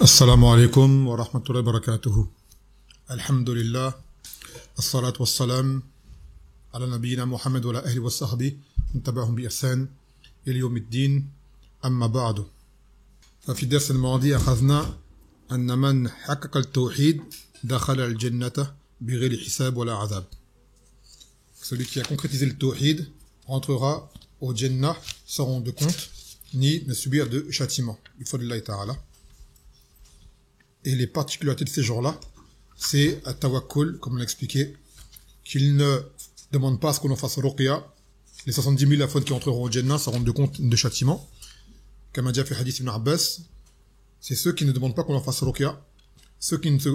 السلام عليكم ورحمة الله وبركاته. الحمد لله الصلاة والسلام على نبينا محمد وعلى أهله وصحبه من تبعهم بإحسان إلى يوم الدين. أما بعد، ففي الدرس الماضي أخذنا أن من حقق التوحيد دخل الجنة بغير حساب ولا عذاب. Celui qui a concrétisé le tawhid rentrera au Jannah sans rendre compte ni ne subir de châtiment. Il faut de Allah Ta'ala. Et les particularités de ces jours-là, c'est à tawakkul, comme on l'a expliqué, qu'ils ne demandent pas à ce qu'on en fasse ruqya. Les 70 000 afghans qui entreront au Jannah sans rendre compte de châtiment. Comme a déjà fait Hadith ibn Abbas, c'est ceux qui ne demandent pas qu'on en fasse ruqya, ceux qui ne se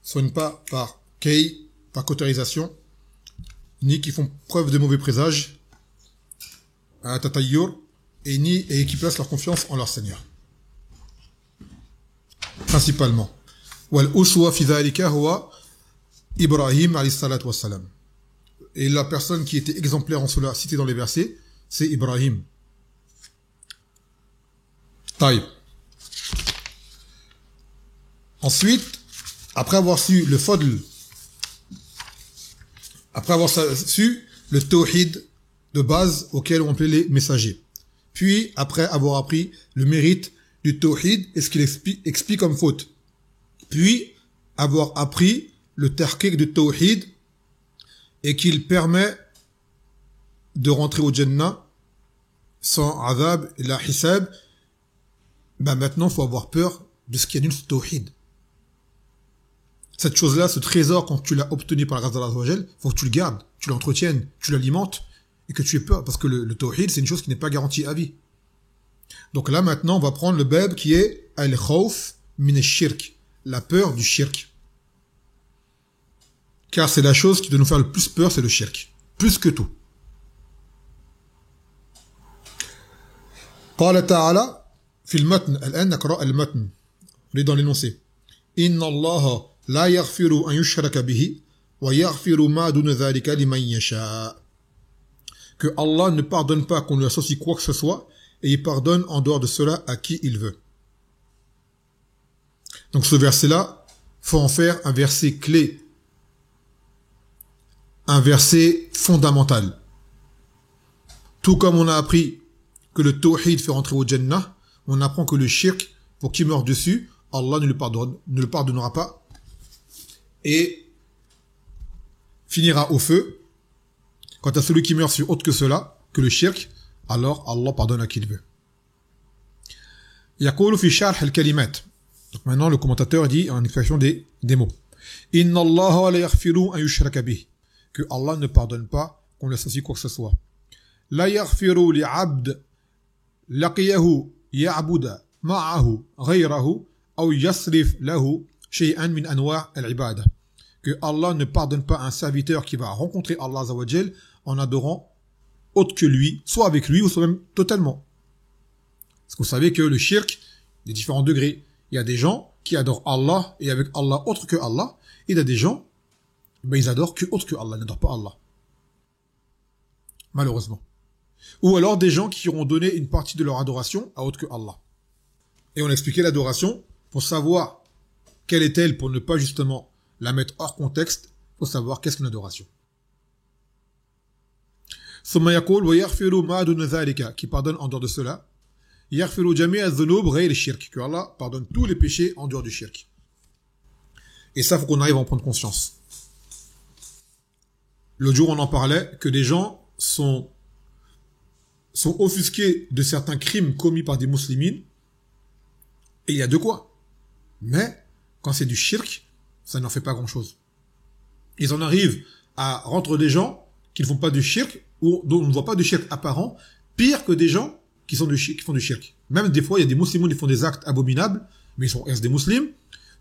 soignent pas par kay, par cautérisation, ni qui font preuve de mauvais présages, à tatayyur, et qui placent leur confiance en leur Seigneur. Principalement. Wal-uswa fi dhalika huwa Ibrahim alayhi salatu wassalam. Et la personne qui était exemplaire en cela, citée dans les versets, c'est Ibrahim. Taïb. Ensuite, après avoir su le fadl, après avoir su le tawhid de base auquel on appelait les messagers, puis après avoir appris le mérite du tawhid et ce qu'il explique comme faute, puis avoir appris le tahqiq du tawhid et qu'il permet de rentrer au Jannah sans adhab et la hisab, ben maintenant il faut avoir peur de ce qu'il y a dans le tawhid. Cette chose-là, ce trésor, quand tu l'as obtenu par la grâce d'Allah Azza wa Jal, faut que tu le gardes, tu l'entretiennes, tu l'alimentes et que tu aies peur, parce que le tawhid, c'est une chose qui n'est pas garantie à vie. Donc là, maintenant, on va prendre le bab qui est al-khawf min ash-shirk, la peur du shirk. Car c'est la chose qui doit nous faire le plus peur, c'est le shirk. Plus que tout. قال تعالى في المتن الآن نقرأ المتن. On est dans l'énoncé. إن الله لا يغفر أن يشرك به ويغفر ما دون ذلك لمن يشاء. Que Allah ne pardonne pas qu'on lui associe quoi que ce soit, et il pardonne en dehors de cela à qui il veut. Donc ce verset-là, faut en faire un verset clé, un verset fondamental. Tout comme on a appris que le tawhid fait rentrer au Jannah, on apprend que le shirk, pour qui meurt dessus, Allah ne le pardonnera pas et finira au feu. Quant à celui qui meurt sur autre que cela, que le shirk, alors Allah pardonne à qui il veut. يقول في شرح الكلمات. Donc maintenant le commentateur dit en expression des mots. Inna Allah la yaghfiru an yushraka bih. Que Allah ne pardonne pas qu'on lui associe quoi que ce soit. La yaghfiru li 'abd laqiyahu ya'budu ma'ahu ghayrahu aw yasrif lahu shay'an min anwa' al-'ibadah. Que Allah ne pardonne pas un serviteur qui va rencontrer Allah Azza wa Jal en adorant autre que lui, soit avec lui ou soit même totalement. Parce que vous savez que le shirk, il y a différents degrés. Il y a des gens qui adorent Allah et avec Allah autre que Allah, et il y a des gens, ben ils adorent que autre que Allah, ils n'adorent pas Allah. Malheureusement. Ou alors des gens qui auront donné une partie de leur adoration à autre que Allah. Et on a expliqué l'adoration pour savoir quelle est-elle, pour ne pas justement la mettre hors contexte, pour savoir qu'est-ce qu'une adoration. ثم يقول ويغفر ما دون ذلك, qui pardonne en dehors de cela. يغفر جميع الذنوب غير الشرك, que Allah pardonne tous les péchés en dehors du shirk. Et ça, faut qu'on arrive à en prendre conscience. L'autre jour, on en parlait, que des gens sont offusqués de certains crimes commis par des musulmans, et il y a de quoi. Mais, quand c'est du shirk, ça n'en fait pas grand-chose. Ils en arrivent à rendre des gens qui ne font pas du shirk, ou dont on ne voit pas de shirk apparent, pire que des gens qui font du shirk. Même des fois, il y a des musulmans qui font des actes abominables, mais ils restent des musulmans.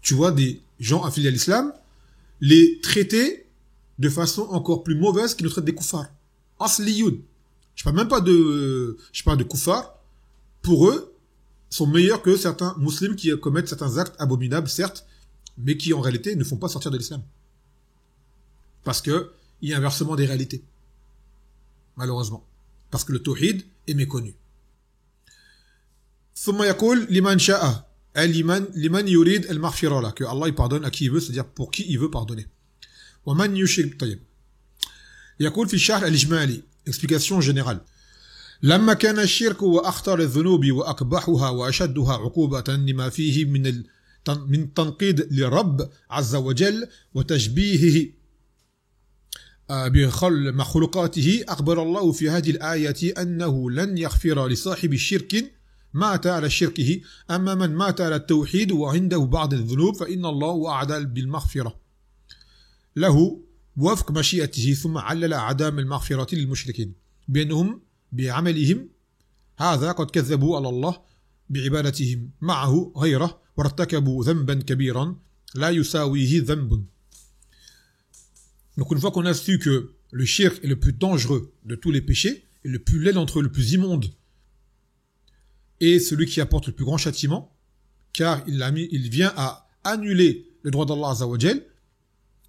Tu vois des gens affiliés à l'islam les traiter de façon encore plus mauvaise qu'ils nous traitent des koufars. Asliyoun. Je parle même pas de koufars. Pour eux, sont meilleurs que certains musulmans qui commettent certains actes abominables, certes, mais qui en réalité ne font pas sortir de l'islam. Parce que il y a inversement des réalités. Malheureusement. Parce que le tawhid est méconnu. ثم يقول لمن شاء liman yurid al-maghfira là, que Allah il pardonne à qui il veut, c'est-à-dire pour qui il veut pardonner. ومن يشرك طيب. يقول في الشرح الإجمالي explication générale. لما كان الشرك وأخطر الذنوب وأقبحها وأشدها عقوبة لما فيه من تنقيد للرب عز وجل وتشبيهه بمخلوقاته أخبر الله في هذه الآية أنه لن يغفر لصاحب الشرك مات على شركه أما من مات على التوحيد وعنده بعض الذنوب فإن الله وعد بالمغفرة له وفق مشيئته ثم علل عدم المغفرة للمشركين بأنهم بعملهم هذا قد كذبوا على الله بعبادتهم معه غيره وارتكبوا ذنبا كبيرا لا يساويه ذنب. Donc une fois qu'on a su que le shirk est le plus dangereux de tous les péchés, et le plus laid d'entre eux, le plus immonde, et celui qui apporte le plus grand châtiment, car il vient à annuler le droit d'Allah Azza wa Jal,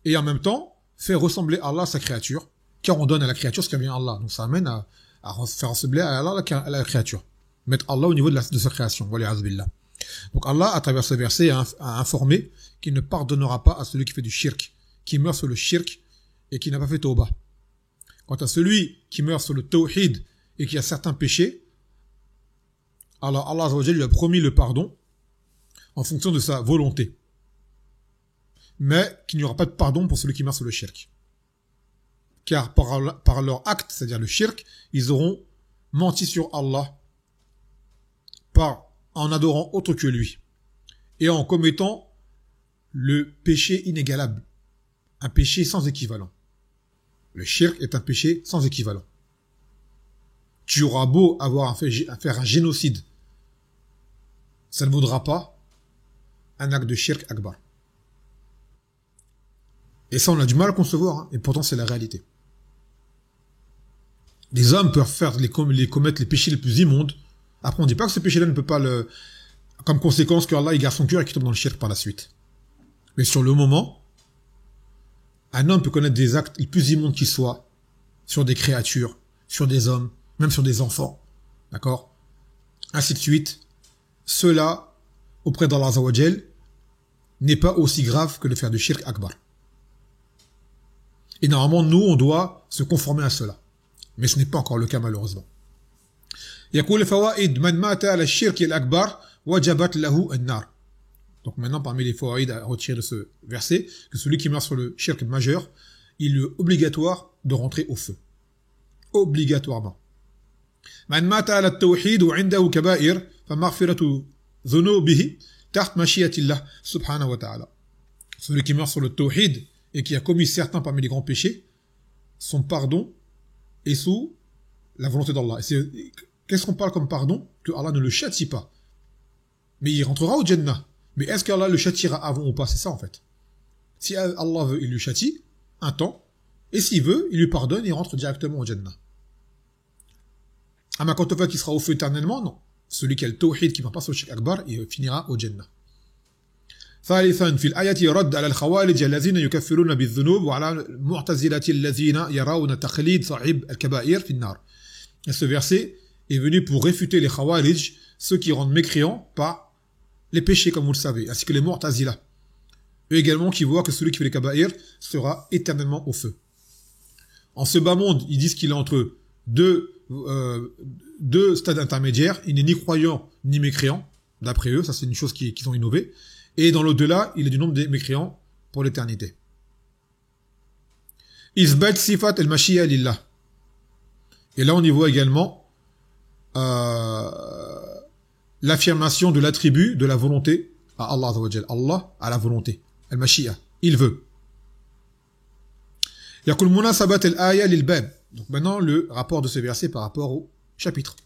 et en même temps faire ressembler Allah à sa créature, car on donne à la créature ce qui vient à Allah. Donc ça amène à faire ressembler à Allah à la créature. Mettre Allah au niveau de sa création. Donc Allah, à travers ce verset, a informé qu'il ne pardonnera pas à celui qui fait du shirk, qui meurt sur le shirk, et qui n'a pas fait tawbah. Quant à celui qui meurt sur le tawhid et qui a certains péchés, alors Allah Azza wa Jalla lui a promis le pardon en fonction de sa volonté. Mais qu'il n'y aura pas de pardon pour celui qui meurt sur le shirk. Car par leur acte, c'est-à-dire le shirk, ils auront menti sur Allah en adorant autre que lui et en commettant le péché inégalable, un péché sans équivalent. Le shirk est un péché sans équivalent. Tu auras beau avoir à faire un génocide, ça ne vaudra pas un acte de shirk akbar. Et ça, on a du mal à concevoir, hein, et pourtant c'est la réalité. Les hommes peuvent commettre les péchés les plus immondes. Après, on ne dit pas que ce péché-là ne peut pas comme conséquence que Allah il garde son cœur et qu'il tombe dans le shirk par la suite. Mais sur le moment, un homme peut connaître des actes les plus immondes qui soient sur des créatures, sur des hommes, même sur des enfants. D'accord? Ainsi de suite. Cela, auprès d'Allah Azza wa Jal, n'est pas aussi grave que de faire du shirk akbar. Et normalement, nous, on doit se conformer à cela. Mais ce n'est pas encore le cas, malheureusement. يقول فوائد من مات على الشرك الأكبر وجبت له النار. Donc maintenant, parmi les fawaïd à retirer de ce verset, que celui qui meurt sur le shirk majeur, il est obligatoire de rentrer au feu. Obligatoirement. من مات على التوحيد وعنده كبائر فمغفرة ذنوبه تحت مشيئة الله سبحانه وتعالى. Celui qui meurt sur le tawhid et qui a commis certains parmi les grands péchés, son pardon est sous la volonté d'Allah. Qu'est-ce qu'on parle comme pardon? Que Allah ne le châtie pas. Mais il rentrera au Jannah. Mais est-ce qu'Allah le châtiera avant ou pas? C'est ça en fait. Si Allah veut, il lui châtie un temps. Et s'il veut, il lui pardonne et il rentre directement au Jannah. Ama quant au fait qu'il sera au feu éternellement, non. Celui qui a le tawhid, qui ne va pas sur le shirk akbar, il finira au Jannah. ثالثا في الآية رد على الخوارج الذين يكفرون بالذنوب وعلى المعتزلة الذين يرون تخليد صاحب الكبائر في النار. Et ce verset est venu pour réfuter les khawarij, ceux qui rendent mécréants par les péchés, comme vous le savez, ainsi que les mu'tazila. Eux également qui voient que celui qui fait les kaba'ir sera éternellement au feu. En ce bas monde, ils disent qu'il est entre deux stades intermédiaires. Il n'est ni croyant ni mécréant, d'après eux. Ça, c'est une chose qu'ils ont innové. Et dans l'au-delà, il est du nombre des mécréants pour l'éternité. Isbat sifat al-mashi'a lillah. Et là, on y voit également l'affirmation de l'attribut de la volonté à Allah Azza wa Jal. Allah a la volonté. Al-mashi'a. Il veut. Yaqul munasabat al-aya lil-bab. Donc maintenant, le rapport de ce verset par rapport au chapitre.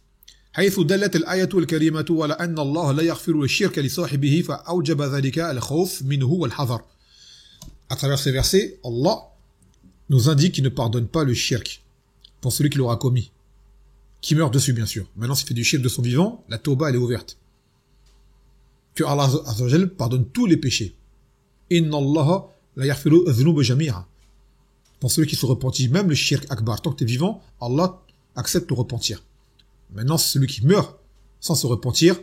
حيث دلت الآية الكريمة على أن الله لا يغفر الشرك لصاحبه فأوجب ذلك الخوف منه والحذر. À travers ces versets, Allah nous indique qu'il ne pardonne pas le shirk pour celui qui l'aura commis, qui meurt dessus bien sûr. Maintenant, s'il fait du shirk de son vivant, la tauba elle est ouverte. Que Allah Azza wa Jal pardonne tous les péchés. Inna Allah la yaghfiru dhunuba jami'a. Pour celui qui se repentit, même le shirk akbar, tant que tu es vivant, Allah accepte de repentir. Maintenant, celui qui meurt sans se repentir,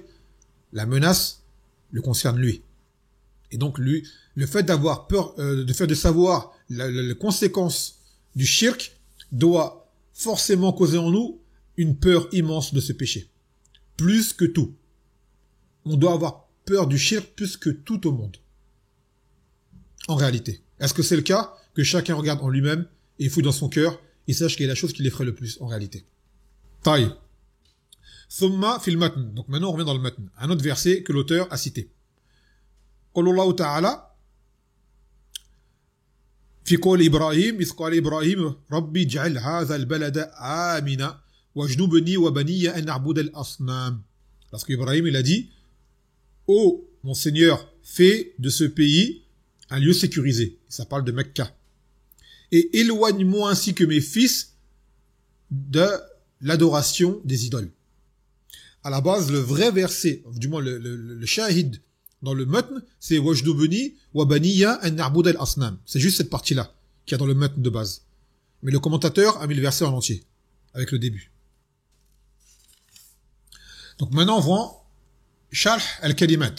la menace le concerne lui. Et donc lui, le fait d'avoir peur, de savoir les conséquences du shirk doit forcément causer en nous une peur immense de ce péché. Plus que tout. On doit avoir peur du shirk plus que tout au monde. En réalité. Est-ce que c'est le cas? Que chacun regarde en lui-même et fouille dans son cœur et sache quelle est la chose qui l'effraie le plus en réalité. Taï. Thumma fil matn. Donc maintenant on revient dans le matn. Un autre verset que l'auteur a cité. Qulullahu ta'ala في قول إبراهيم إذ قال إبراهيم ربي اجعل هذا البلد آمنا واجنبني وبني أن نعبد الأصنام. Parce qu'Ibrahim il a dit ô mon Seigneur, fais de ce pays un lieu sécurisé. Ça parle de Mecca. Et éloigne-moi ainsi que mes fils de l'adoration des idoles. À la base, le vrai verset, du moins le shahid dans le matn, c'est wajdubni wa baniya an na'bud al-asnam. C'est juste cette partie-là qu'il y a dans le matn de base. Mais le commentateur a mis le verset en entier, avec le début. Donc maintenant, on voit sharh al-kalimat.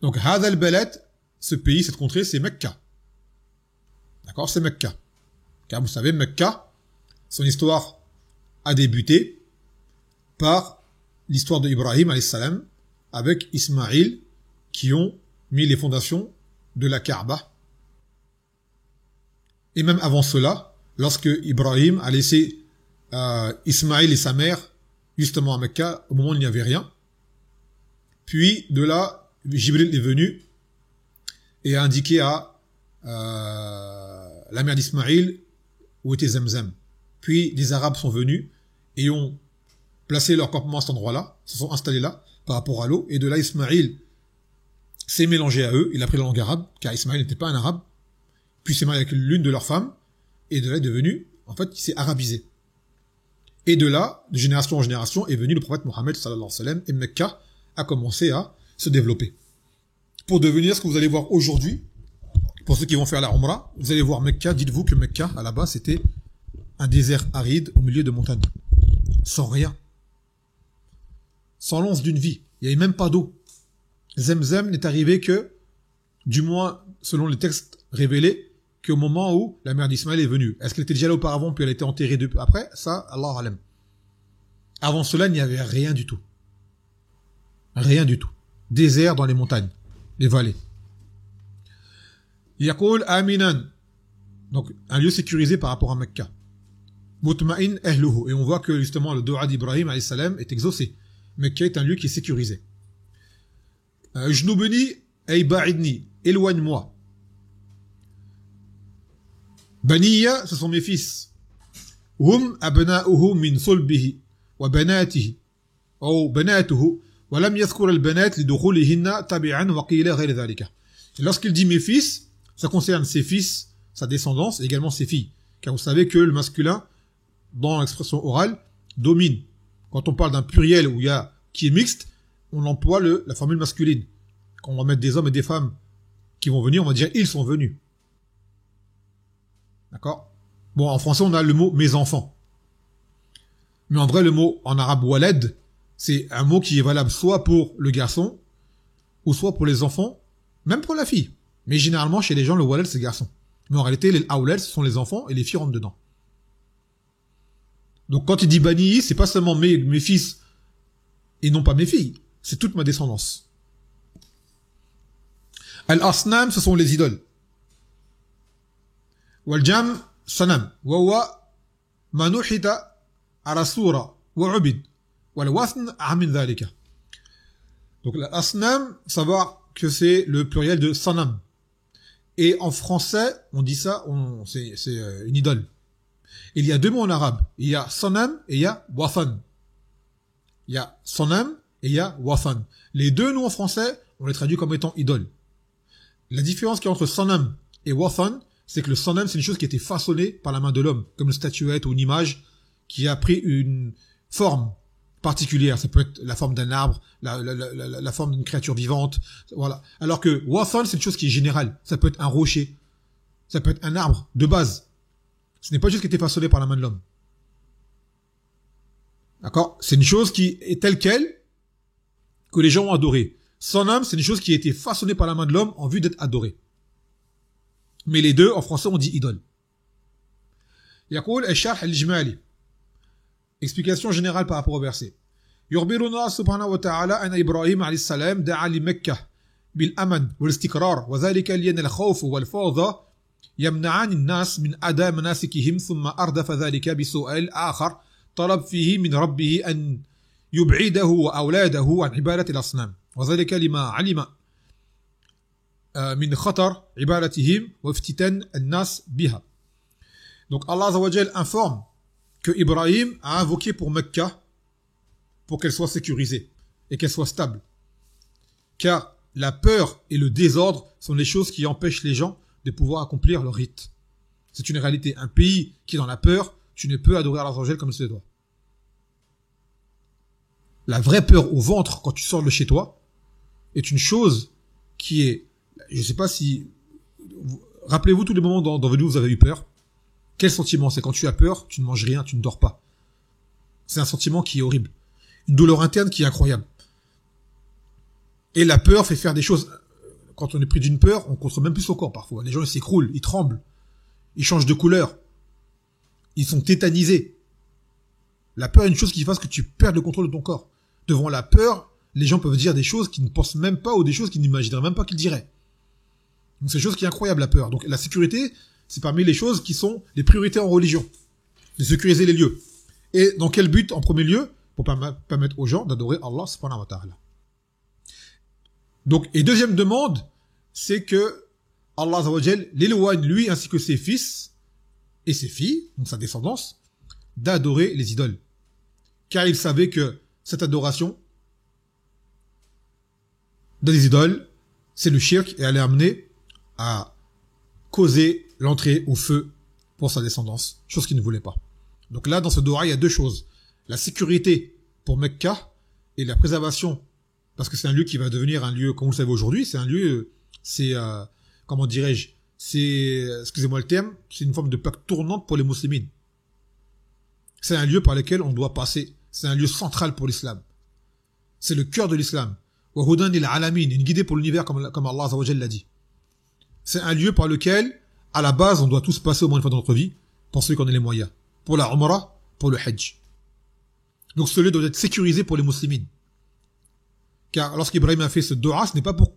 Donc, hadha al-balad, ce pays, cette contrée, c'est Mecca. D'accord, c'est Mecca. Car vous savez, Mecca, son histoire a débuté par l'histoire de Ibrahim alayhi salam avec Ismaïl qui ont mis les fondations de la Kaaba. Et même avant cela, lorsque Ibrahim a laissé Ismaïl et sa mère justement à Mecca, au moment où il n'y avait rien. Puis de là, Jibril est venu et a indiqué à la mère d'Ismaïl où était Zamzam. Puis des Arabes sont venus et ont placé leur campement à cet endroit-là, se sont installés là par rapport à l'eau, et de là Ismaïl s'est mélangé à eux, il a pris la langue arabe, car Ismaïl n'était pas un arabe, puis s'est marié avec l'une de leurs femmes, et de là est devenu, en fait, il s'est arabisé. Et de là, de génération en génération, est venu le prophète Mohammed sallallahu alayhi wa sallam, et Mecca a commencé à se développer. Pour devenir ce que vous allez voir aujourd'hui, pour ceux qui vont faire la Umrah, vous allez voir Mecca, dites-vous que Mecca, à la base, c'était un désert aride au milieu de montagnes. Sans rien. Sans l'once d'une vie. Il n'y avait même pas d'eau. Zemzem n'est arrivé que, du moins, selon les textes révélés, qu'au moment où la mère d'Ismaël est venue. Est-ce qu'elle était déjà là auparavant, puis elle a été enterrée après? Ça, Allah alam. Avant cela, il n'y avait rien du tout. Rien du tout. Désert dans les montagnes, les vallées. Yaqul Aminan. Donc, un lieu sécurisé par rapport à Mecca. Mutma'in ahluhu. Et on voit que, justement, le dua d'Ibrahim, alayhi salam, est exaucé. Mecca est un lieu qui est sécurisé. Jnubni ay ba'idni. Éloigne-moi. Baniya, ce sont mes fils. Hum abna'uhu min sulbihi. Wa banatihi. Ou banatuhu. Wa lam yadhkur al-banat lidukhulihinna tabi'an wa qila ghayr dhalika. Et lorsqu'il dit mes fils, ça concerne ses fils, sa descendance, et également ses filles. Car vous savez que le masculin, dans l'expression orale, domine. Quand on parle d'un pluriel où il y a, qui est mixte, on emploie la formule masculine. Quand on va mettre des hommes et des femmes qui vont venir, on va dire ils sont venus. D'accord? Bon, en français, on a le mot mes enfants. Mais en vrai, le mot en arabe walad, c'est un mot qui est valable soit pour le garçon, ou soit pour les enfants, même pour la fille. Mais généralement, chez les gens, le walad, c'est garçon. Mais en réalité, les awlad, ce sont les enfants et les filles rentrent dedans. Donc quand il dit bani, c'est pas seulement mes fils et non pas mes filles, c'est toute ma descendance. Al-asnam, ce sont les idoles. Wal-jam, sanam. Wa huwa manuhita ala sura wa ubid. Wal-wathn amin dhalika. Donc l'asnam, savoir que c'est le pluriel de sanam. Et en français, on dit ça, c'est une idole. Il y a deux mots en arabe. Il y a sanam et il y a wathan. Il y a sanam et il y a wathan. Les deux noms en français, on les traduit comme étant idole. La différence qu'il y a entre sanam et wathan, c'est que le sanam, c'est une chose qui a été façonnée par la main de l'homme, comme une statuette ou une image qui a pris une forme particulière. Ça peut être la forme d'un arbre, la forme d'une créature vivante, voilà. Alors que wathan, c'est une chose qui est générale. Ça peut être un rocher, ça peut être un arbre de base. Ce n'est pas juste qui a été façonné par la main de l'homme. D'accord? C'est une chose qui est telle quelle que les gens ont adoré. Sonam, c'est une chose qui a été façonnée par la main de l'homme en vue d'être adorée. Mais les deux, en français, on dit idole. يقول الشرح الإجمالي. Explication générale par rapport au verset. يخبرنا سبحانه وتعالى أن إبراهيم عليه السلام دعا لمكة بالأمن والاستقرار وذلك لأن الخوف والفوضى يمنعان الناس من أداء مناسكهم ثم أردف ذلك بسؤال آخر طلب فيه من ربه أن يبعده وأولاده عن عبادة الأصنام وذلك لما علم من خطر عبادتهم وافتتان الناس بها. Donc Allah Azza wa Jal informe que Ibrahim a invoqué pour Mecca pour qu'elle soit sécurisée et qu'elle soit stable. Car la peur et le désordre sont les choses qui empêchent les gens de pouvoir accomplir leur rite. C'est une réalité. Un pays qui est dans la peur, tu ne peux adorer Allah Azza wa Jal comme il se doit. La vraie peur au ventre quand tu sors de chez toi est une chose qui est, je ne sais pas si, rappelez-vous tous les moments dans votre vie où vous avez eu peur. Quel sentiment? C'est quand tu as peur, tu ne manges rien, tu ne dors pas. C'est un sentiment qui est horrible. Une douleur interne qui est incroyable. Et la peur fait faire des choses. Quand on est pris d'une peur, on contrôle même plus son corps parfois. Les gens ils s'écroulent, ils tremblent, ils changent de couleur, ils sont tétanisés. La peur est une chose qui fasse que tu perds le contrôle de ton corps. Devant la peur, les gens peuvent dire des choses qu'ils ne pensent même pas ou des choses qu'ils n'imagineraient même pas qu'ils diraient. Donc c'est une chose qui est incroyable, la peur. Donc la sécurité, c'est parmi les choses qui sont les priorités en religion. De sécuriser les lieux. Et dans quel but en premier lieu? Pour permettre aux gens d'adorer Allah subhanahu wa ta'ala. Donc, et deuxième demande, c'est que Allah Azza wa Jal l'éloigne lui ainsi que ses fils et ses filles, donc sa descendance, d'adorer les idoles. Car il savait que cette adoration des idoles, c'est le shirk et elle est amenée à causer l'entrée au feu pour sa descendance, chose qu'il ne voulait pas. Donc là, dans ce doha, il y a deux choses. La sécurité pour Mecca et la préservation, parce que c'est un lieu qui va devenir un lieu, comme vous le savez aujourd'hui, c'est un lieu, c'est, comment dirais-je, c'est, excusez-moi le terme, c'est une forme de plaque tournante pour les musulmans. C'est un lieu par lequel on doit passer. C'est un lieu central pour l'islam. C'est le cœur de l'islam. Wa hudan lil alamin, une guidée pour l'univers comme Allah Azza wa Jalla l'a dit. C'est un lieu par lequel, à la base, on doit tous passer au moins une fois dans notre vie, pour ceux qui en ont les moyens. Pour la Umrah, pour le Hajj. Donc ce lieu doit être sécurisé pour les musulmans. Car lorsqu'Ibrahim a fait ce doha, ce n'est pas pour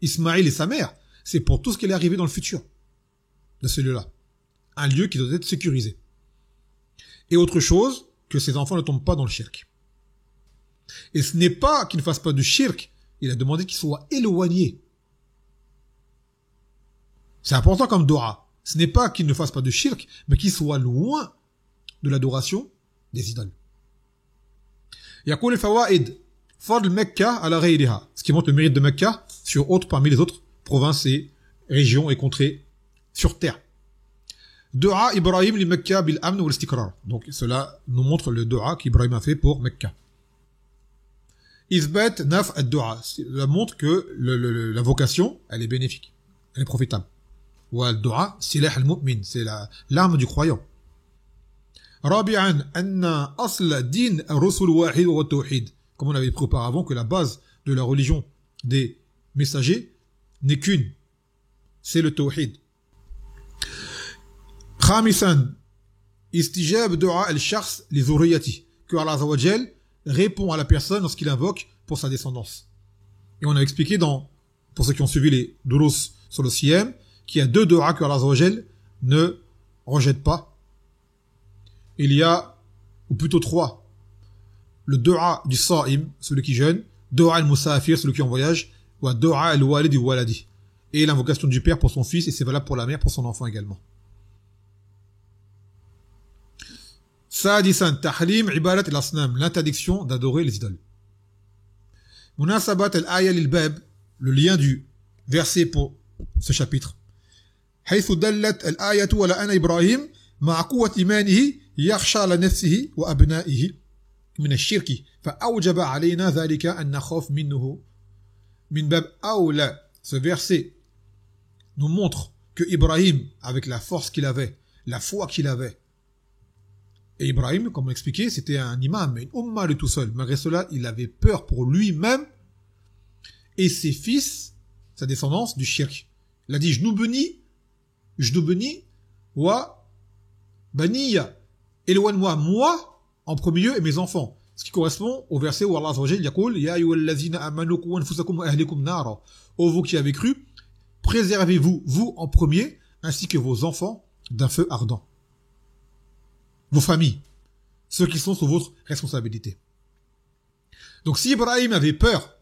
Ismaïl et sa mère, c'est pour tout ce qui est arrivé dans le futur de ce lieu-là. Un lieu qui doit être sécurisé. Et autre chose, que ses enfants ne tombent pas dans le shirk. Et ce n'est pas qu'il ne fasse pas de shirk, il a demandé qu'il soit éloigné. C'est important comme doha. Ce n'est pas qu'il ne fasse pas de shirk, mais qu'il soit loin de l'adoration des idoles. يقول الفوائد فضل مكة على غيرها, ce qui montre le mérite de Mecca sur autres parmi les autres provinces et régions et contrées sur terre. Dua Ibrahim li Mecca bil amn wal istiqrar. Donc cela nous montre le dua qu'Ibrahim a fait pour Mecca. Isbat naf ad-dua, cela montre que la vocation, elle est bénéfique, elle est profitable. Wa ad-dua silah al-mu'min, c'est l'arme du croyant. رابعا أن أصل دين الرسل واحد والتوحيد, comme on avait pris auparavant que la base de la religion des messagers n'est qu'une, c'est le tawhid. خامسا استجاب دعاء الشخص لذريته, que Allah Azza wa Jal répond à la personne lorsqu'il invoque pour sa descendance. Et on a expliqué pour ceux qui ont suivi les durus sur le siyam, qu'il y a deux du'as que Allah Azza wa Jal ne rejette pas. Il y a, ou plutôt trois, le dua du sa'im, celui qui jeûne, dua al-musafir, celui qui est en voyage, ou dua al-walid du waladi, et l'invocation du père pour son fils, et c'est valable pour la mère, pour son enfant également. Sadisan, tahlim ibadat al-asnam, l'interdiction d'adorer les idoles. Munasabat al-aya lil-bab, le lien du verset pour ce chapitre. حيث دلت الآية على أن إبراهيم مع قوة إيمانه يخشى على نفسه وأبنائه من الشرك فأوجب علينا ذلك أن نخاف منه من باب أولى. Ce verset nous montre que Ibrahim, avec la force qu'il avait, la foi qu'il avait, et Ibrahim, comme on l'expliquait, c'était un imam, une umma de tout seul. Malgré cela, il avait peur pour lui-même et ses fils, sa descendance, du shirk. Il a dit Jnoubeni, wa baniya. Éloigne-moi, moi, en premier lieu, et mes enfants. Ce qui correspond au verset où Allah Azza wa Jalla yaqul Ya ayyuhallazina amanu qu anfusakum wa ahlikum nara. Ô vous qui avez cru, préservez-vous, vous en premier, ainsi que vos enfants, d'un feu ardent. Vos familles, ceux qui sont sous votre responsabilité. Donc si Ibrahim avait peur,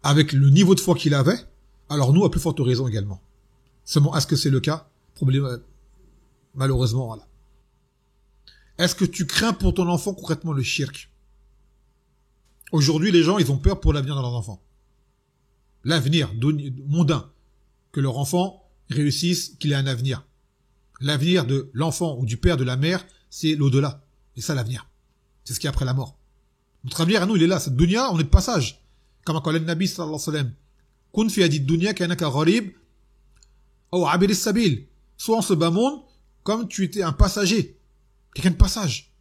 avec le niveau de foi qu'il avait, alors nous, à plus forte raison également. Seulement, est-ce que c'est le cas? Problème, malheureusement, voilà. Est-ce que tu crains pour ton enfant concrètement le shirk? Aujourd'hui, les gens, ils ont peur pour l'avenir de leurs enfants. L'avenir mondain. Que leur enfant réussisse, qu'il ait un avenir. L'avenir de l'enfant ou du père, de la mère, c'est l'au-delà. Et ça, l'avenir. C'est ce qui est après la mort. Notre avenir, à nous, il est là. Cette dunya, on est de passage. Comme a dit le Nabi sallallahu alayhi wa sallam. Kun fi hadid dunya kanaka gharib ou abir as-sabil. Soit en ce bas monde, comme tu étais un passager. Quelqu'un de passage.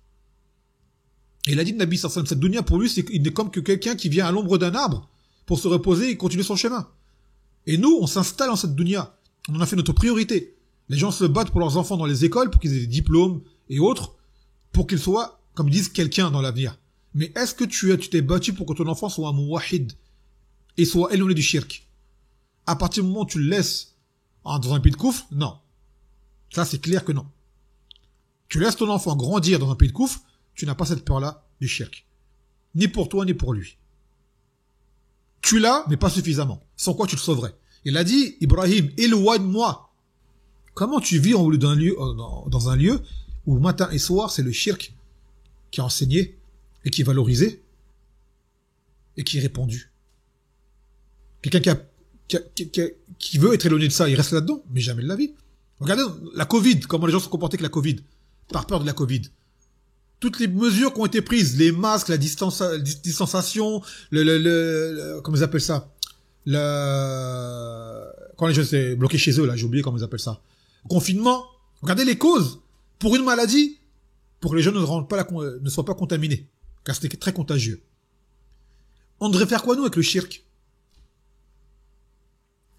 Et il a dit le Nabi sallallahu alayhi wa sallam, cette dunya, pour lui, il n'est comme que quelqu'un qui vient à l'ombre d'un arbre pour se reposer et continuer son chemin. Et nous, on s'installe dans cette dunya. On en a fait notre priorité. Les gens se battent pour leurs enfants dans les écoles, pour qu'ils aient des diplômes et autres, pour qu'ils soient, comme ils disent, quelqu'un dans l'avenir. Mais est-ce que tu t'es battu pour que ton enfant soit un muwahid et soit éloigné du shirk? À partir du moment où tu le laisses dans un pays de koufr, non. Ça, c'est clair que non. Tu laisses ton enfant grandir dans un pays de koufr, tu n'as pas cette peur-là du shirk. Ni pour toi, ni pour lui. Tu l'as, mais pas suffisamment. Sans quoi tu le sauverais. Il a dit, Ibrahim, éloigne-moi. Comment tu vis dans un lieu où matin et soir, c'est le shirk qui est enseigné et qui est valorisé et qui est répandu? Quelqu'un qui veut être éloigné de ça, il reste là-dedans, mais jamais de la vie. Regardez la Covid, comment les gens se sont comportés avec la Covid, par peur de la Covid. Toutes les mesures qui ont été prises, les masques, la distanciation, comment ils appellent ça? Quand les gens étaient bloqués chez eux, là, j'ai oublié comment ils appellent ça. Confinement. Regardez les causes. Pour une maladie, pour que les gens ne soient pas contaminés. Car c'était très contagieux. On devrait faire quoi, nous, avec le shirk?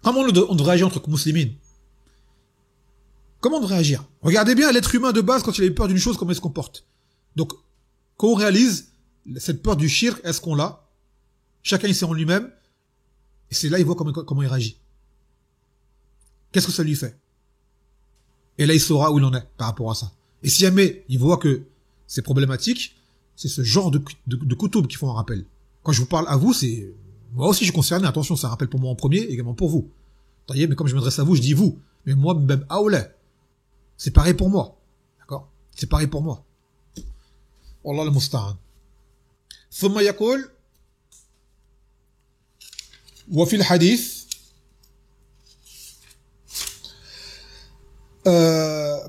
Comment on devrait agir entre musulmans? Comment on devrait agir? Regardez bien l'être humain de base, quand il a eu peur d'une chose, comment il se comporte. Donc, quand on réalise cette peur du shirk, est-ce qu'on l'a? Chacun il sait en lui-même. Et c'est là il voit comment il réagit. Qu'est-ce que ça lui fait? Et là il saura où il en est par rapport à ça. Et si jamais il voit que c'est problématique, c'est ce genre de koutoub qui font un rappel. Quand je vous parle à vous, c'est... Moi aussi je suis concerné, attention, c'est un rappel pour moi en premier, également pour vous. Voyez, mais comme je m'adresse à vous, je dis vous. Mais moi, même aoula. C'est pareil pour moi. D'accord? C'est pareil pour moi. والله المستعان. ثم يقول وفي الحديث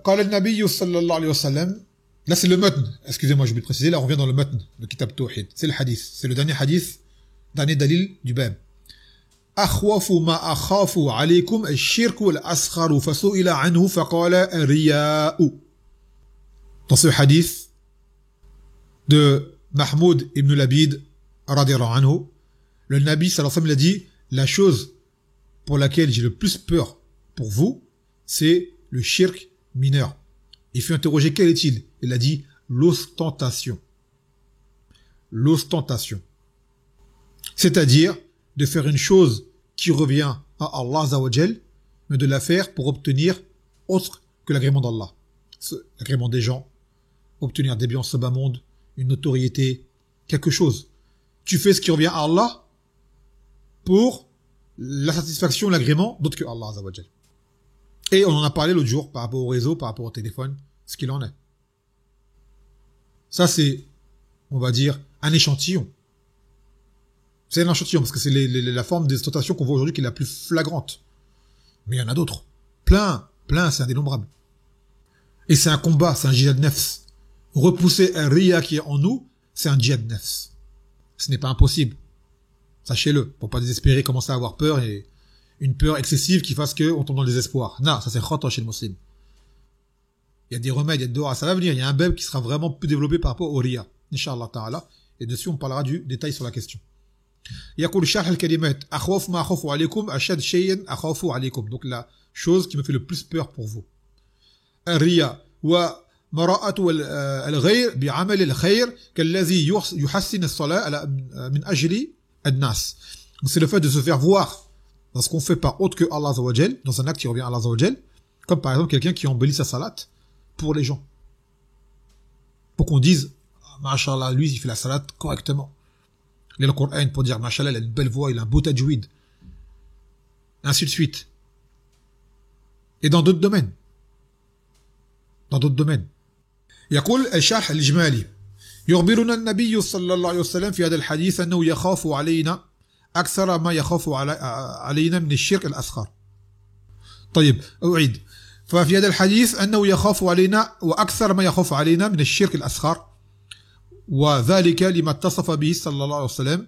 قال النبي صلى الله عليه وسلم. Là c'est le matn, excusez-moi, je vais préciser, là on revient dans le matn, le kitab Tawhid, c'est le hadith, c'est le dernier hadith, dernier dalil du bab. أخوف ما أخاف عليكم الشرك الأصغر فسئل عنه فقال الرياء. Dans ce hadith de Mahmoud ibn Labid radiyallahu anhu, le Nabi sallallahu alayhi wa sallam a dit, la chose pour laquelle j'ai le plus peur pour vous, c'est le shirk mineur. Il fut interrogé, quel est-il? Il a dit, l'ostentation. L'ostentation. C'est-à-dire, de faire une chose qui revient à Allah Azza wa Jal, mais de la faire pour obtenir autre que l'agrément d'Allah. L'agrément des gens, obtenir des biens en ce bas monde, une notoriété, quelque chose. Tu fais ce qui revient à Allah pour la satisfaction, l'agrément d'autre que Allah Azza wa Jal. Et on en a parlé l'autre jour par rapport au réseau, par rapport au téléphone, ce qu'il en est. Ça c'est, on va dire, un échantillon. C'est un échantillon parce que c'est la forme d'exploitation qu'on voit aujourd'hui qui est la plus flagrante. Mais il y en a d'autres. Plein, c'est indénombrable. Et c'est un combat, c'est un jihad nefs. Repousser un riya qui est en nous, c'est un jihad nefs. Ce n'est pas impossible. Sachez-le, pour pas désespérer, commencer à avoir peur et une peur excessive qui fasse qu'on tombe dans le désespoir. Non, ça c'est khata chez le musulman. Il y a des remèdes, il y a des doigts, ça va venir. Il y a un bab qui sera vraiment plus développé par rapport au riya. Inch'Allah ta'ala. Et dessus, on parlera du détail sur la question. يقول شرح الكلمات أخوف ما أخوف عليكم أشد شيء أخاف عليكم. Donc la chose qui me fait le plus peur pour vous. الرياء ومراءة الغير بعمل الخير كالذي يحسن الصلاة من أجل الناس. C'est le fait de se faire voir dans ce qu'on fait par autre que Allah Azza wa Jal, dans un acte qui revient à Allah Azza wa Jal, comme par exemple quelqu'un qui embellit sa salat pour les gens. Pour qu'on dise, Masha'Allah, lui, il fait la salat correctement. Il a le Coran pour dire, Masha'Allah, il a une belle voix, il a un beau tajwid. Ainsi de suite. Et dans d'autres domaines. يقول الشرح الإجمالي يخبرنا النبي صلى الله عليه وسلم في هذا الحديث أنه يخاف علينا أكثر ما يخاف علينا من الشرك الأصغر. طيب أعيد. ففي هذا الحديث أنه يخاف علينا وأكثر ما يخاف علينا من الشرك الأصغر وذلك لما اتصف به صلى الله عليه وسلم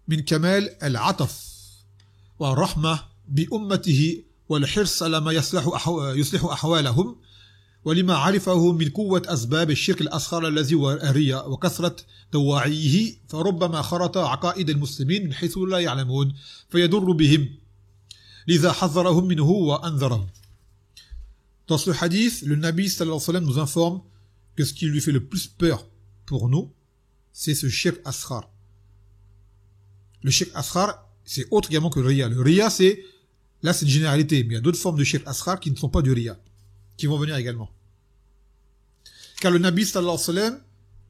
من كمال العطف والرحمة بأمته والحرص على ما يصلح أحوالهم ولما عرفه من قوة أسباب الشرك الأصغر الذي هو الرياء وكثرة دواعيه فربما خرط عقائد المسلمين من حيث لا يعلمون فيضر بهم لذا حذرهم منه وأنذرهم. Dans ce hadith, le Nabi sallallahu alayhi wa sallam nous informe que ce qui lui fait le plus peur pour nous, c'est ce shirk asghar. Le shirk asghar, c'est autre également que le riya. Le riya, c'est une généralité, mais il y a d'autres formes de shirk asghar qui ne sont pas du riya, qui vont venir également. Car le Nabi sallallahu alayhi wa sallam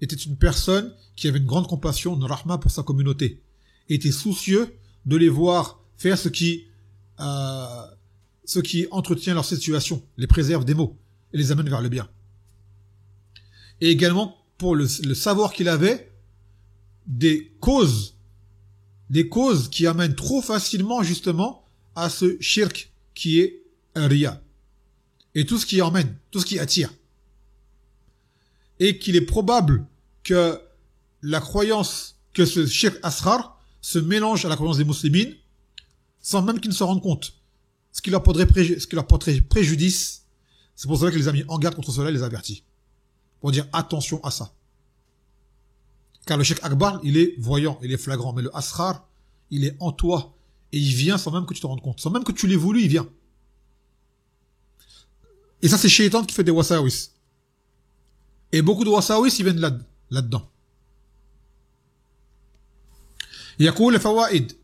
était une personne qui avait une grande compassion, une rahma pour sa communauté, et était soucieux de les voir faire ce qui entretient leur situation, les préserve des maux et les amène vers le bien. Et également pour le savoir qu'il avait des causes qui amènent trop facilement justement à ce shirk qui est un riya. Et tout ce qui emmène, tout ce qui attire. Et qu'il est probable que la croyance que ce shirk asghar se mélange à la croyance des musulmans sans même qu'ils ne se rendent compte. Ce qui leur porterait préjudice. C'est pour cela qu'il les a mis en garde contre cela et les avertit. Pour dire attention à ça. Car le shirk akbar, il est voyant, il est flagrant. Mais le asghar, il est en toi. Et il vient sans même que tu te rendes compte. Sans même que tu l'aies voulu, il vient. Et ça, c'est Shaitan qui fait des wasawis. Et beaucoup de wasawis, ils viennent là-dedans. يقول الفوائد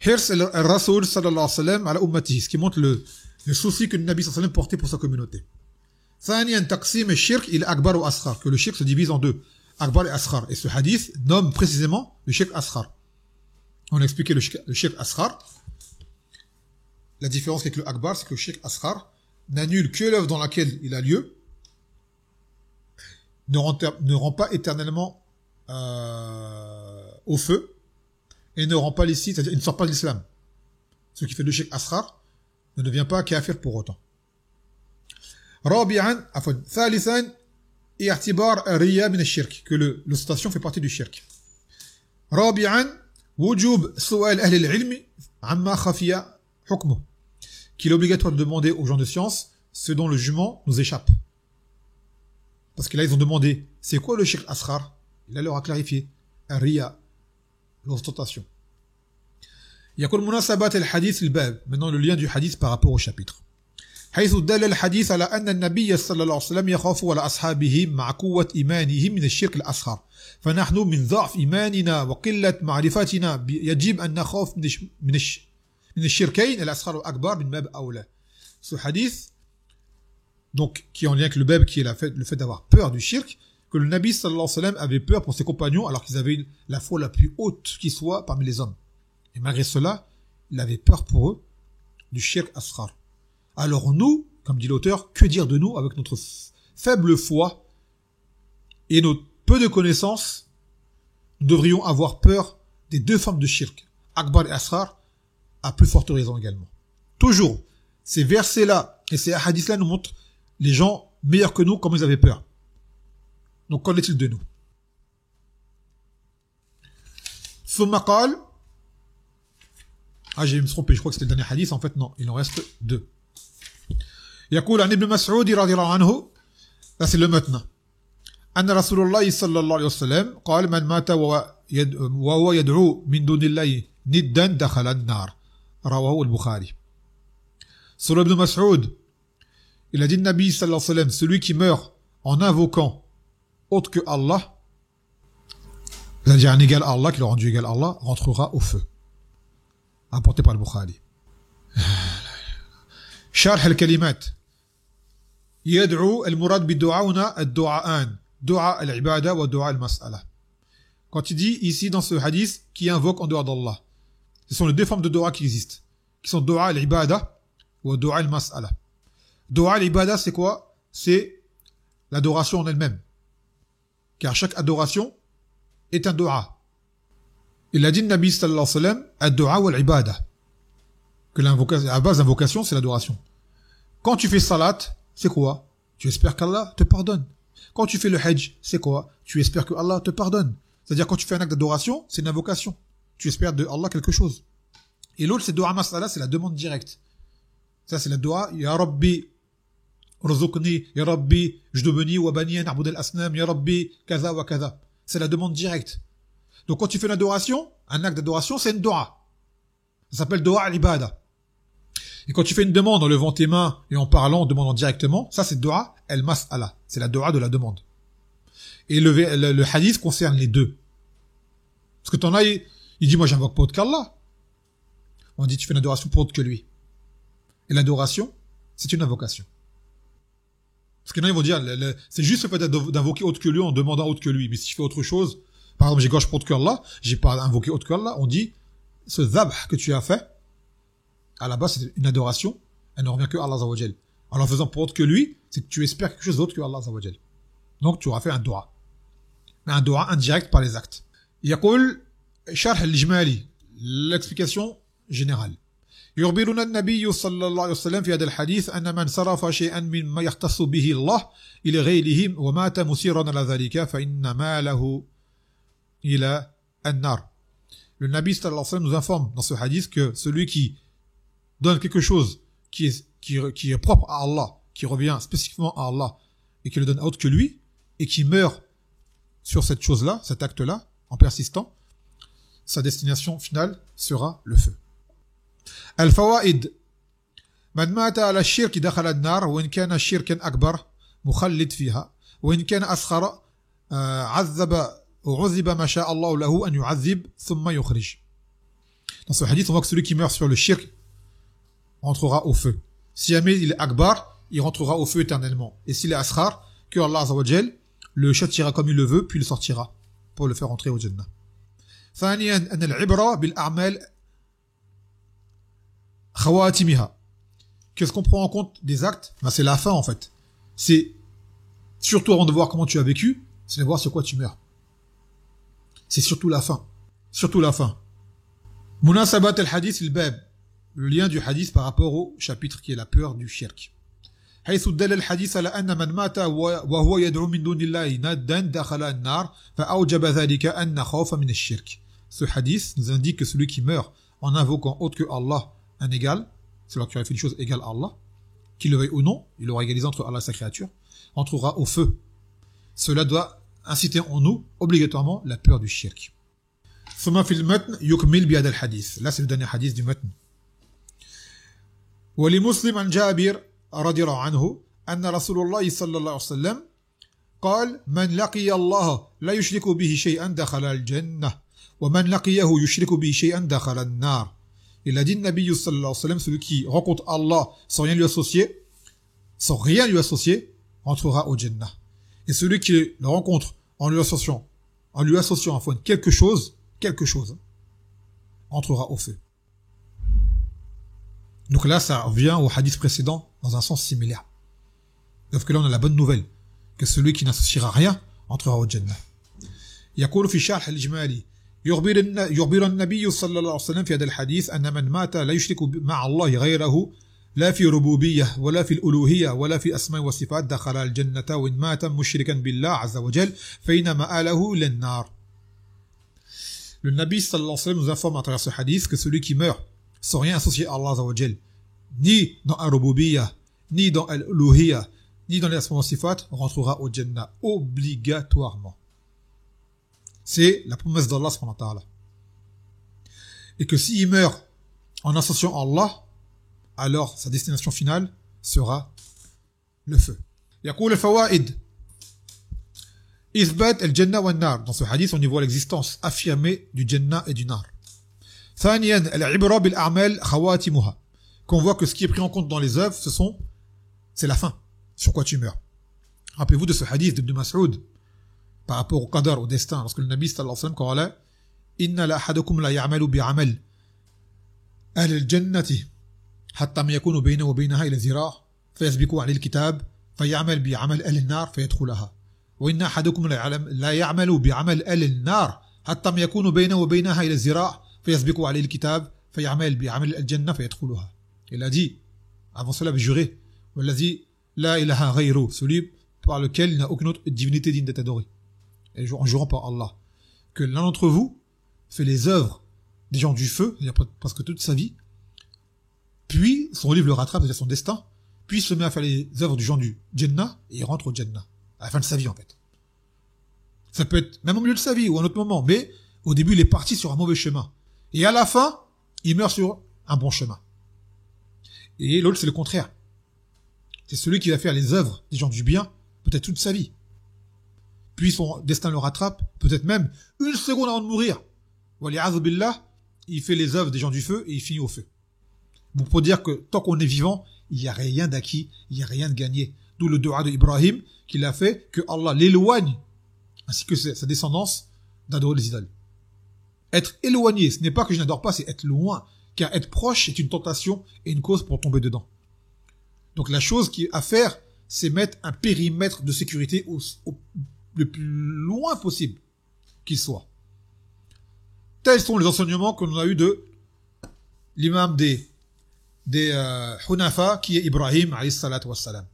حرص الرسول صلى الله عليه وسلم على أمته, ce qui montre le souci que le Nabi صلى الله عليه وسلم portait pour sa communauté. ثانيا تقسيم الشرك إلى أكبر وأصغر, que le shirk se divise en deux, akbar et asghar. Et ce hadith nomme précisément le shirk asghar. On a expliqué le shirk asghar. La différence avec le akbar, c'est que le shirk asghar n'annule que l'œuvre dans laquelle il a lieu, ne rend pas éternellement au feu, et ne rend pas licite, c'est-à-dire il ne sort pas de l'islam. Ce qui fait le shirk asghar ne devient pas kafir pour autant. رابعا ثالثا اعتبار الرياء من الشرك, que l'ostentation fait partie du shirk. رابعا وجوب سؤال أهل العلم عما خفي حكمه, qu'il est obligatoire de demander aux gens de science ce dont le jugement nous échappe. Parce que là, ils ont demandé, c'est quoi le shirk asghar? Il leur a clarifié, الرياء, l'ostentation. يقول مناسبات الحديث الباب, maintenant le lien du hadith par rapport au chapitre. حيث دل الحديث على أن النبي صلى الله عليه وسلم يخاف على أصحابه مع قوة إيمانهم من الشرك الأصغر, فنحن من ضعف إيماننا وقلة معرفتنا يجب أن نخاف من الشركين الأصغر والأكبر من باب أولى. Ce hadith, donc, qui est en lien avec le bab, qui est le fait d'avoir peur du shirk, que le Nabi sallallahu alayhi wa sallam avait peur pour ses compagnons alors qu'ils avaient la foi la plus haute qui soit parmi les hommes. Et malgré cela, il avait peur pour eux du shirk asghar. Alors nous, comme dit l'auteur, que dire de nous avec notre faible foi et notre peu de connaissances? Nous devrions avoir peur des deux formes de shirk, akbar et asghar, à plus forte raison également. Toujours, ces versets-là et ces hadiths-là nous montrent les gens meilleurs que nous, comment ils avaient peur. Donc qu'en est-il de nous? ثم قال, j'ai me trompé, je crois que c'était le dernier hadith, en fait non, il en reste deux. يقول عن ابن مسعود رضي الله عنه, là c'est le maintenant, أن رسول الله صلى الله عليه وسلم قال من مات وهو يدعو من دون الله ندا دخل النار رواه البخاري. Sur Ibn Mas'ud, il a dit Nabi sallallahu alayhi wa sallam, celui qui meurt en invoquant autre que Allah, c'est-à-dire un égal à Allah, qui le rendu égal à Allah, rentrera au feu. Apporté par le Bukhari. شرح الكلمات يدعو المراد بالدعاء هنا الدعاءان دعاء العبادة ودعاء المسألة. Quand il dit ici dans ce hadith qui invoque en dehors d'Allah, ce sont les deux formes de dua qui existent, qui sont dua al-ibada ou dua al-mas'ala. Dua al-ibada, c'est quoi? C'est l'adoration en elle-même. Car chaque adoration est un dua. Il a dit le Nabi sallallahu alayhi wa sallam, ad-dua wa al-ibada. Que l'invocation, à la base d'invocation, c'est l'adoration. Quand tu fais salat, c'est quoi? Tu espères qu'Allah te pardonne. Quand tu fais le hajj, c'est quoi? Tu espères que Allah te pardonne. C'est-à-dire quand tu fais un acte d'adoration, c'est une invocation. Tu espères de Allah quelque chose. Et l'autre, c'est dua mas'ala, c'est la demande directe. Ça, c'est la dua, Ya Rabbi, Rzuqni, Ya Rabbi, Jdubni, Wabani, Na'bud al-Asnam, Ya Rabbi, kaza wa kaza. C'est la demande directe. Donc quand tu fais une adoration, un acte d'adoration, c'est une dua. Ça s'appelle dua al-ibada. Et quand tu fais une demande en levant tes mains et en parlant, en demandant directement, ça c'est dua al-mas'ala. C'est la dua de la demande. Et le hadith concerne les deux. Parce que t'en as, il dit, moi j'invoque pas autre qu'Allah. On dit, tu fais une adoration pour autre que lui. Et l'adoration, c'est une invocation. Parce que là, ils vont dire, c'est juste le fait d'invoquer autre que lui en demandant autre que lui. Mais si je fais autre chose, par exemple, j'ai gorge pour autre qu'Allah, j'ai pas invoqué autre qu'Allah, on dit, ce dhabh que tu as fait, à la base, c'est une adoration, elle ne revient que à Allah Azza wa Jal. En la faisant pour autre que lui, c'est que tu espères quelque chose d'autre que Allah Azza wa Jal. Donc, tu auras fait un dua. Mais un dua indirect par les actes. يقول شرح الإجمالي, l'explication générale. يخبرنا النبي صلى الله عليه وسلم في هذا الحديث أن من صرف شيئا مما يختص به الله إلى غيره ومات مسيرا على ذلك فإن ماله إلى النار. Le Nabi sallallahu alayhi wa sallam nous informe dans ce hadith que celui qui donne quelque chose qui est propre à Allah, qui revient spécifiquement à Allah et qui le donne à autre que lui et qui meurt sur cette chose-là, cet acte-là, en persistant, sa destination finale sera le feu. Al-Fawaid. Man mata ala shirk dakhala an-nar wa in kana shirkan akbar mukhallid fiha wa in kana asghara azaba ou uziba ma sha'a Allah lahu an yu'azib thumma yukhrij. Dans ce hadith, on voit que celui qui meurt sur le shirk rentrera au feu. Si jamais il est akbar, il rentrera au feu éternellement. Et s'il est asghar, que Allah Azza wa Jal le châtiera comme il le veut, puis le sortira pour le faire entrer au Jannah. ثانيا أن العبرة بالأعمال خواتمها. Qu'est-ce qu'on prend en compte des actes? Ben, c'est la fin en fait. C'est surtout avant de voir comment tu as vécu, c'est de voir sur quoi tu meurs. C'est surtout la fin. Surtout la fin. Munasabat al-hadith al-bab. Le lien du hadith par rapport au chapitre qui est la peur du shirk. حيث دل الحديث على أن من مات وهو يدعو من دون الله ندا دخل النار فأوجب ذلك أن خوف من الشرك. Ce hadith nous indique que celui qui meurt en invoquant autre que Allah un égal, c'est là qu'il aurait fait une chose égale à Allah, qu'il le veuille ou non, il aura égalisé entre Allah et sa créature, entrera au feu. Cela doit inciter en nous obligatoirement la peur du shirk. ثم في المتن يكمل بهذا الحديث. Là c'est le dernier hadith du matn. ولمسلم عن جابر رضي الله عنه أن رسول الله صلى الله عليه وسلم قال من لقي الله لا يشرك به شيئا دخل الجنة ومن لقيه يشرك به شيئا دخل النار. Il a dit Nabi sallallahu alayhi wa sallam, celui qui rencontre Allah sans rien lui associer, entrera au Jannah. Et celui qui le rencontre en lui associant à fond quelque chose, entrera au feu. Donc là, ça revient au hadith précédent dans un sens similaire. Sauf que là, on a la bonne nouvelle, que celui qui n'associera rien entrera au Jannah. يقول في شرح الإجمالي يخبر النبي صلى الله عليه وسلم في هذا الحديث أن من مات لا يشرك مع الله غيره لا في ربوبية ولا في الألوهية ولا في أسماء وصفات دخل الجنة وإن مات مشركا بالله عز وجل فإن مآله إلى النار. Le Nabi sallallahu alayhi wa sallam nous informe à travers ce hadith que celui qui meurt sans rien associer à Allah Azza wa Jal, ni dans al-Rububiyya, ni dans al-Uluhiyya, ni dans les Asma wa Sifat, rentrera au Jannah obligatoirement. C'est la promesse d'Allah subhanahu wa ta'ala. Et que s'il meurt en associant Allah, alors sa destination finale sera le feu. يقول الفوائد إثبات الجنة والنار. Dans ce hadith, on y voit l'existence affirmée du Jannah et du Nar. ثانيا العبرة بالأعمال خواتمها. Qu'on voit que ce qui est pris en compte dans les œuvres, c'est la fin. Sur quoi tu meurs. Rappelez-vous de ce hadith d'Ibn Mas'ud par rapport au qadar, au destin, lorsque le Nabi sallallahu alayhi wa sallam dit Inna la ahadakum la ya'malu bi'amal ahli al-jannati hatta ma yakunu baynahu wa baynaha ila zira' fayasbiqu 'ala al-kitab fay'amal bi'amal ahli an-nar fayadkhulaha wa inna ahadakum la ya'malu bi'amal ahli an-nar hatta ma yakunu baynahu wa baynaha ila zira' fayasbiqu 'ala al-kitab fay'amal bi'amal al-jannah fayadkhulaha. Il a dit, avant cela, il a juré Wallazi la ilaha ghayru, celui par lequel il n'y a aucune autre divinité digne d'être adorée. Et en jurant par Allah, que l'un d'entre vous fait les œuvres des gens du feu, il y a presque toute sa vie, puis son livre le rattrape, c'est-à-dire son destin, puis il se met à faire les œuvres du gens du Jannah, et il rentre au Jannah, à la fin de sa vie en fait. Ça peut être même au milieu de sa vie, ou à un autre moment, mais au début il est parti sur un mauvais chemin. Et à la fin, il meurt sur un bon chemin. Et l'autre c'est le contraire. C'est celui qui va faire les œuvres des gens du bien, peut-être toute sa vie. Puis son destin le rattrape, peut-être même une seconde avant de mourir. Wali'adhu billah, il fait les œuvres des gens du feu et il finit au feu. Bon, pour dire que tant qu'on est vivant, il n'y a rien d'acquis, il n'y a rien de gagné. D'où le dua de Ibrahim qu'il a fait, que Allah l'éloigne, ainsi que sa descendance, d'adorer les idoles. Être éloigné, ce n'est pas que je n'adore pas, c'est être loin. Car être proche est une tentation et une cause pour tomber dedans. Donc la chose à faire, c'est mettre un périmètre de sécurité le plus loin possible qu'il soit. Tels sont les enseignements qu'on a eu de l'imam des Hunafa, qui est Ibrahim alayhi salatu wassalam.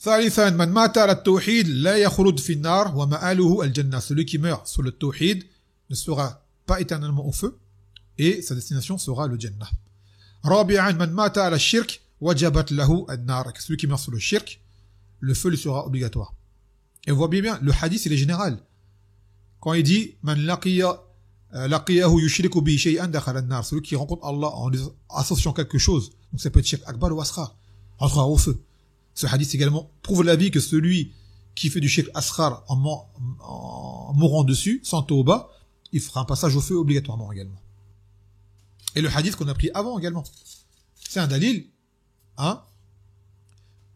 ثالثا من مات على التوحيد لا يخلد في النار ومآله الجنة. Celui qui meurt sur le tawhid ne sera pas éternellement au feu et sa destination sera le Jannah. رابعا من مات على الشرك وجبت له النار. Celui qui meurt sur le shirk, le feu lui sera obligatoire. Et vous voyez bien, le hadith il est général. Quand il dit man laqiyahu yushriku bi shay'an dakhala an-nar, celui qui rencontre Allah en associant quelque chose, donc ça peut être shirk akbar ou asghar, rentrera au feu. Ce hadith également prouve l'avis que celui qui fait du shirk asghar en mourant dessus, sans tauba, il fera un passage au feu obligatoirement également. Et le hadith qu'on a pris avant également, c'est un dalil, hein,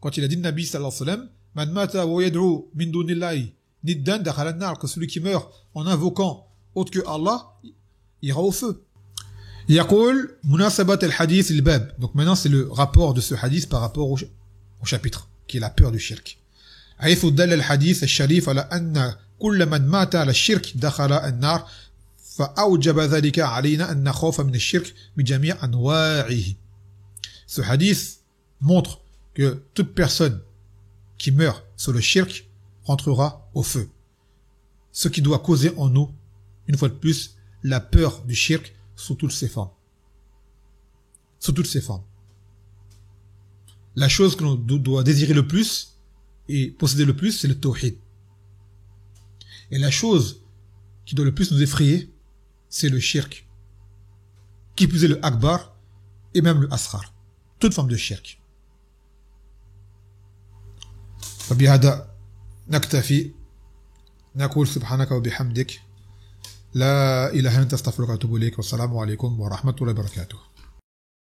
quand il a dit le Nabi sallallahu alayhi wa sallam man mata wa yad'u min dunillahi niddan dakhala an-nar, que celui qui meurt en invoquant autre que Allah ira au feu. يقول مناسبة الحديث الباب. Donc maintenant c'est le rapport de ce hadith par rapport au chapitre qui est la peur du shirk. حيث دل الحديث الشريف على أن كل من مات على الشرك دخل النار فأوجب ذلك علينا أن نخاف من الشرك بجميع أنواعه. Ce hadith montre que toute personne qui meurt sur le shirk rentrera au feu. Ce qui doit causer en nous, une fois de plus, la peur du shirk sous toutes ses formes. Sous toutes ses formes. La chose que l'on doit désirer le plus et posséder le plus, c'est le tawhid. Et la chose qui doit le plus nous effrayer, c'est le shirk. Qui plus est le akbar et même le asghar. Toute forme de shirk. وبهذا نكتفي نقول سبحانك وبحمدك لا إله إلا أنت أستغفرك وأتوب إليك والسلام عليكم ورحمة الله وبركاته.